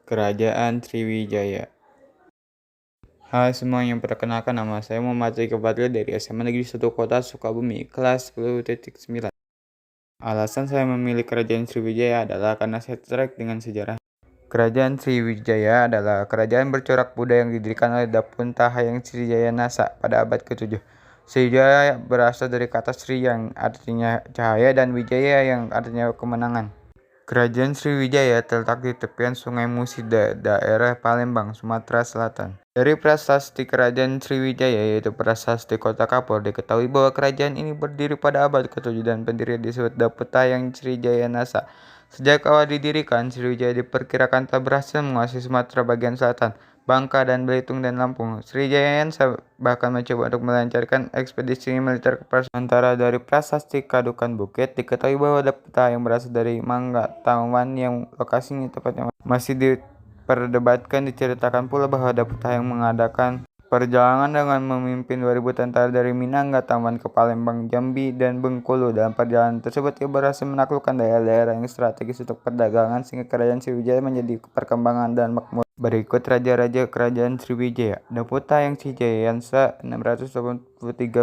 Kerajaan Sriwijaya. Hai semuanya, perkenalkan nama saya Muhammad Rika Fadil dari SMA Negeri 1 Kota Sukabumi, kelas 10.9. Alasan saya memilih Kerajaan Sriwijaya adalah karena saya tertarik dengan sejarah. Kerajaan Sriwijaya adalah kerajaan bercorak Buddha yang didirikan oleh Dapunta Hayang Sriwijaya Nasa pada abad ke-7. Sriwijaya berasal dari kata Sri yang artinya cahaya dan Wijaya yang artinya kemenangan. Kerajaan Sriwijaya terletak di tepian Sungai Musi, daerah Palembang, Sumatera Selatan. Dari prasasti Kerajaan Sriwijaya, yaitu Prasasti Kota Kapur, diketahui bahwa kerajaan ini berdiri pada abad ke-7 dan pendiri disebut Daputayang Sriwijaya Nasa. Sejak awal didirikan, Sriwijaya diperkirakan telah berhasil menguasai Sumatera bagian selatan, Bangka dan Belitung dan Lampung. Sriwijaya bahkan mencoba untuk melancarkan ekspedisi militer ke Persib. Sementara dari prasasti Kadukan Bukit diketahui bahwa Dapita yang berasal dari Manggatawan yang lokasinya tepatnya masih diperdebatkan. Diceritakan pula bahwa Dapita yang mengadakan perjalanan dengan memimpin 2000 tentara dari Minanggatawan ke Palembang, Jambi, dan Bengkulu. Dalam perjalanan tersebut, ia berhasil menaklukkan daerah-daerah yang strategis untuk perdagangan sehingga kerajaan Sriwijaya menjadi perkembangan dan makmur. Berikut raja-raja kerajaan Sriwijaya. Daputayang Sriwijaya Yansa 683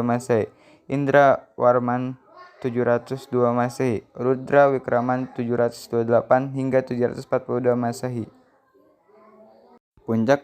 Masehi, Indra Warman 702 Masehi, Rudra Wikraman 728 hingga 742 Masehi. Puncak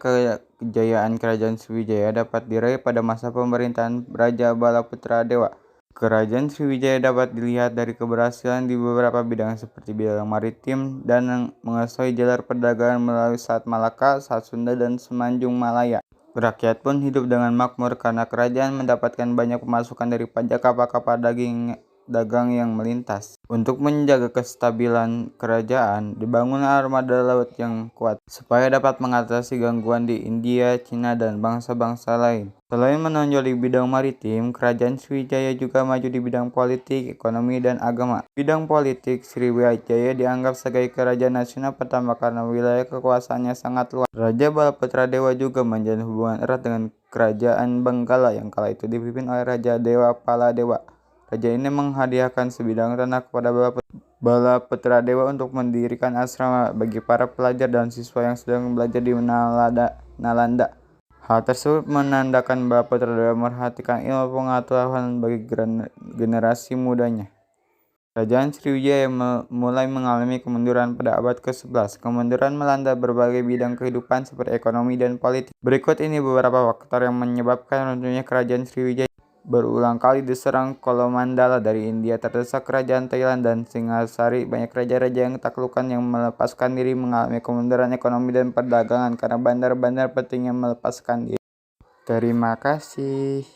kejayaan kerajaan Sriwijaya dapat diraih pada masa pemerintahan Raja Balaputra Dewa. Kerajaan Sriwijaya dapat dilihat dari keberhasilan di beberapa bidang seperti bidang maritim dan menguasai jalur perdagangan melalui Selat Malaka, Selat Sunda, dan Semenanjung Malaya. Rakyat pun hidup dengan makmur karena kerajaan mendapatkan banyak pemasukan dari pajak kapal-kapal dagang yang melintas. Untuk menjaga kestabilan kerajaan, dibangun armada laut yang kuat supaya dapat mengatasi gangguan di India, Cina, dan bangsa-bangsa lain. Selain menonjol di bidang maritim, kerajaan Sriwijaya juga maju di bidang politik, ekonomi, dan agama. Bidang politik, Sriwijaya dianggap sebagai kerajaan nasional pertama karena wilayah kekuasaannya sangat luas. Raja Balaputra Dewa juga menjalin hubungan erat dengan kerajaan Benggala yang kala itu dipimpin oleh Raja Dewa Paladewa. Raja ini menghadiahkan sebidang tanah kepada Balaputra Dewa untuk mendirikan asrama bagi para pelajar dan siswa yang sedang belajar di Nalanda. Hal tersebut menandakan Balaputra Dewa memperhatikan ilmu pengetahuan bagi generasi mudanya. Kerajaan Sriwijaya mulai mengalami kemunduran pada abad ke-11. Kemunduran melanda berbagai bidang kehidupan seperti ekonomi dan politik. Berikut ini beberapa faktor yang menyebabkan runtuhnya kerajaan Sriwijaya. Berulang kali diserang Kolomandala dari India, terdesak kerajaan Thailand dan Singasari. Banyak raja-raja yang taklukan yang melepaskan diri mengalami kemunduran ekonomi dan perdagangan karena bandar-bandar penting yang melepaskan diri. Terima kasih.